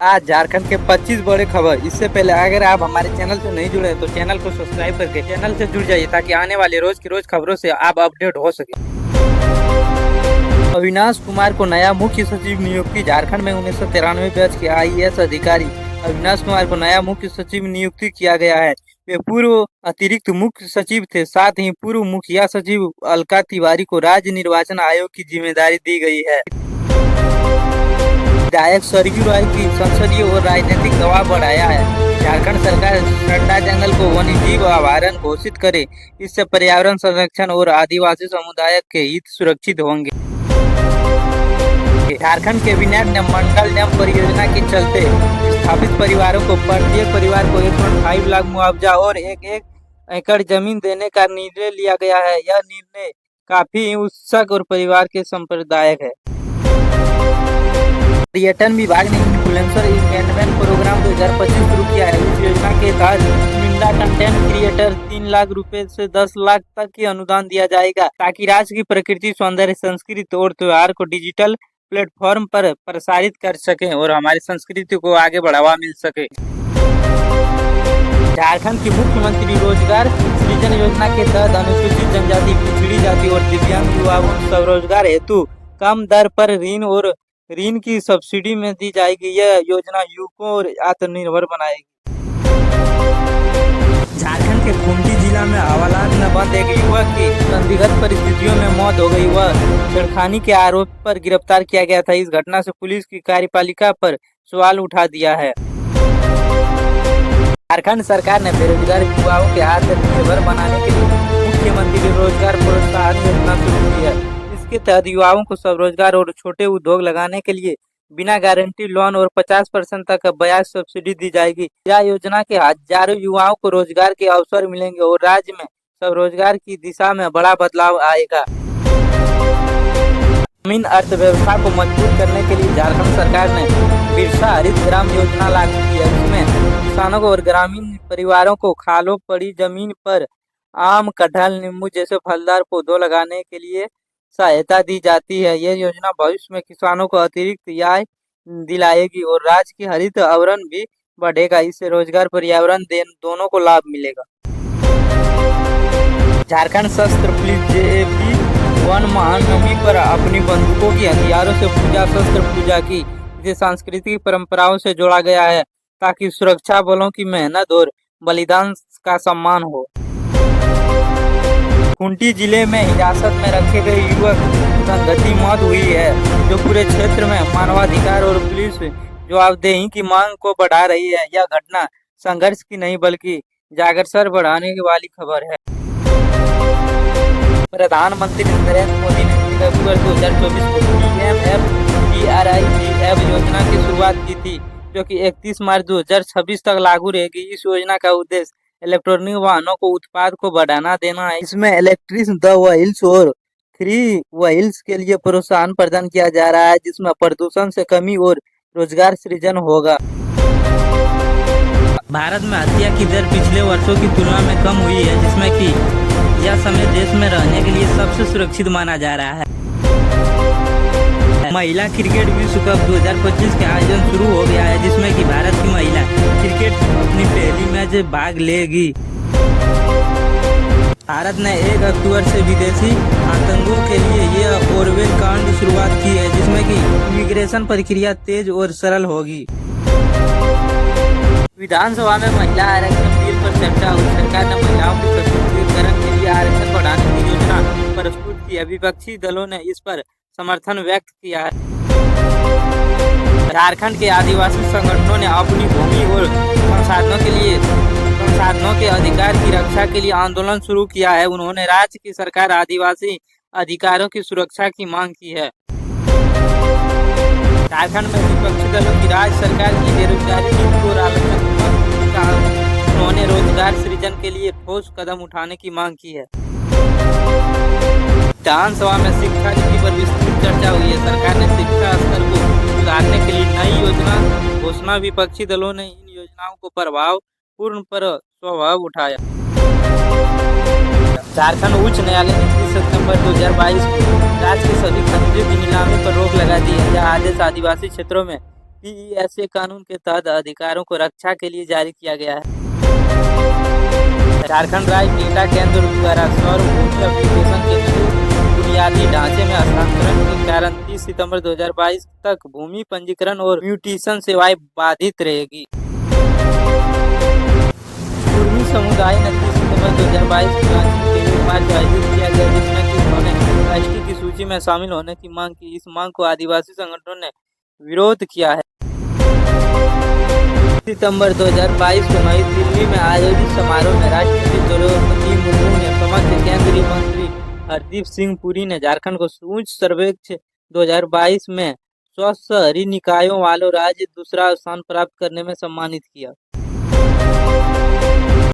आज झारखंड के 25 बड़े खबर। इससे पहले अगर आप हमारे चैनल से नहीं जुड़े तो चैनल को सब्सक्राइब करके चैनल से जुड़ जाइए ताकि आने वाले रोज की रोज खबरों से आप अपडेट हो सके। अविनाश कुमार को नया मुख्य सचिव नियुक्ति। झारखंड में 1993 बैच के आईएएस अधिकारी अविनाश कुमार को नया मुख्य सचिव नियुक्ति किया गया है। वे पूर्व अतिरिक्त मुख्य सचिव थे। साथ ही पूर्व मुखिया सचिव अलका तिवारी को राज्य निर्वाचन आयोग की जिम्मेदारी दी गई है। विधायक सरयू राय की संसदीय और राजनीतिक दबाव बढ़ाया है। झारखंड सरकार सड्डा जंगल को वन्यजीव अभयारण्य घोषित करे, इससे पर्यावरण संरक्षण और आदिवासी समुदाय के हित सुरक्षित होंगे। झारखंड कैबिनेट ने मंडल डैम परियोजना के चलते विस्थापित परिवारों को प्रत्येक परिवार को 1.5 लाख मुआवजा और एक एकड़ जमीन देने का निर्णय लिया गया है। यह निर्णय काफी उत्सुक और परिवार के संप्रदायक है। पर्यटन विभाग ने इन्फ्लुएंसर एंगेजमेंट प्रोग्राम 2025 शुरू किया है। इस योजना के तहत मिंडा कंटेंट क्रिएटर 3 लाख रुपए से 10 लाख तक की अनुदान दिया जाएगा ताकि राज्य की प्रकृति, सौंदर्य, संस्कृति और त्योहार को डिजिटल प्लेटफॉर्म पर प्रसारित कर सकें और हमारी संस्कृति को आगे बढ़ावा मिल सके। झारखंड की मुख्यमंत्री रोजगार सृजन योजना के तहत अनुसूचित जनजाति, पिछड़ी जाति और दिव्यांग युवाओं को स्वरोजगार हेतु कम दर पर ऋण की सब्सिडी में दी जाएगी। यह योजना युवकों और आत्मनिर्भर बनाएगी। झारखंड के खूंटी जिला में हवालात में बंद एक युवक की संदिग्ध परिस्थितियों में मौत हो गई। वह छेड़खानी के आरोप पर गिरफ्तार किया गया था। इस घटना से पुलिस की कार्यपालिका पर सवाल उठा दिया है। झारखंड सरकार ने बेरोजगार युवाओं के आत्मनिर्भर बनाने के लिए मुख्यमंत्री रोजगार प्रोत्साहन योजना शुरू की है। इसके तहत युवाओं को स्वरोजगार और छोटे उद्योग लगाने के लिए बिना गारंटी लोन और 50% तक ब्याज सब्सिडी दी जाएगी। यह योजना के हजारों युवाओं को रोजगार के अवसर मिलेंगे और राज्य में स्वरोजगार की दिशा में बड़ा बदलाव आएगा। ग्रामीण अर्थव्यवस्था को मजबूत करने के लिए झारखंड सरकार ने बिरसा हरित ग्राम योजना लागू की है। इसमें किसानों को और ग्रामीण परिवारों को खालों पड़ी जमीन पर आम, कटहल, नींबू जैसे फलदार पौधों लगाने के लिए सहायता दी जाती है। यह योजना भविष्य में किसानों को अतिरिक्त आय दिलाएगी और राज्य की हरित आवरण भी बढ़ेगा। इससे रोजगार, पर्यावरण दोनों को लाभ मिलेगा। झारखंड सशस्त्र पुलिस जेएपी वन महानवमी पर अपनी बंदूकों की हथियारों से पूजा, शस्त्र पूजा की। इसे सांस्कृतिक परंपराओं से जोड़ा गया है ताकि सुरक्षा बलों की मेहनत और बलिदान का सम्मान हो। खूंटी जिले में हिरासत में रखे गए युवक संगति मौत हुई है, जो पूरे क्षेत्र में मानवाधिकार और पुलिस जवाबदेही की मांग को बढ़ा रही है। यह घटना संघर्ष की नहीं बल्कि जागरूकता बढ़ाने वाली खबर है। प्रधानमंत्री नरेंद्र मोदी ने अक्टूबर 2024 को PMFBRIGF योजना की शुरुआत की थी, जो कि 31 मार्च 2026 तक लागू रहेगी। इस योजना का उद्देश्य इलेक्ट्रॉनिक वाहनों को उत्पाद को बढ़ावा देना है। इसमें इलेक्ट्रिक द व्हील्स और 3 व्हील्स के लिए प्रोत्साहन प्रदान किया जा रहा है, जिसमें प्रदूषण से कमी और रोजगार सृजन होगा। भारत में हत्या की दर पिछले वर्षों की तुलना में कम हुई है, जिसमें कि यह समय देश में रहने के लिए सबसे सुरक्षित माना जा रहा है। महिला क्रिकेट विश्व कप 2025 के आयोजन शुरू हो गया है, जिसमें कि भारत की महिला क्रिकेट अपनी पहली मैच भाग लेगी। भारत ने 1 अक्टूबर से विदेशी आतंकों के लिए यह ऑरवेल कांड शुरुआत की है, जिसमें कि इमिग्रेशन प्रक्रिया तेज और सरल होगी। विधानसभा में महिला आरक्षण बिल पर चर्चा हुई। सरकार ने महिलाओं के सशक्तिकरण के लिए आरक्षण बढ़ाने की योजना प्रस्तुत की है। विपक्षी दलों ने इस पर समर्थन व्यक्त किया है। झारखंड के आदिवासी संगठनों ने अपनी भूमि और संसाधनों के अधिकार की रक्षा के लिए आंदोलन शुरू किया है। उन्होंने राज्य की सरकार आदिवासी अधिकारों की सुरक्षा की मांग की है। झारखंड में विपक्षी दलों की राज्य सरकार की बेरोजगारी नीति और आलोचनात्मक का उन्होंने रोजगार सृजन के लिए ठोस कदम उठाने की मांग की है। विधानसभा में शिक्षा नीति पर विस्तृत चर्चा हुई है। सरकार ने शिक्षा स्तर को सुधारने के लिए नई योजना घोषणा। विपक्षी दलों ने इन योजनाओं को प्रभावपूर्ण पर स्वभाव उठाया। झारखंड उच्च न्यायालय ने 30 सितंबर 2022 को राज्य के सभी खनिजों की नीलामी पर रोक लगा दी है। यह आदेश आदिवासी क्षेत्रों में पीईएसए कानून के तहत अधिकारों को रक्षा के लिए जारी किया गया है। झारखंड राज्य डेटा केंद्र द्वारा सौर भूमि एप्लीकेशन के बुनियादी ढांचे में हस्तांतरण के कारण 30 सितंबर 2022 तक भूमि पंजीकरण और म्यूटेशन सेवाएं बाधित रहेगी। कुर्मी समुदाय ने 30 सितंबर 2022 को लॉन्चिंग के लिए मार्च आयोजित किया गया, जिसमें कि उन्होंने एसटी की सूची में शामिल होने की मांग की। इस मांग को आदिवासी संगठनों ने विरोध किया है। सितंबर 2022 को नई दिल्ली में आयोजित समारोह में राष्ट्रपति द्रौपदी मुर्मू ने समक्ष केंद्रीय मंत्री हरदीप सिंह पुरी ने झारखंड को उच्च सर्वेक्षण 2022 में 100 शहरी निकायों वालों राज्य दूसरा स्थान प्राप्त करने में सम्मानित किया।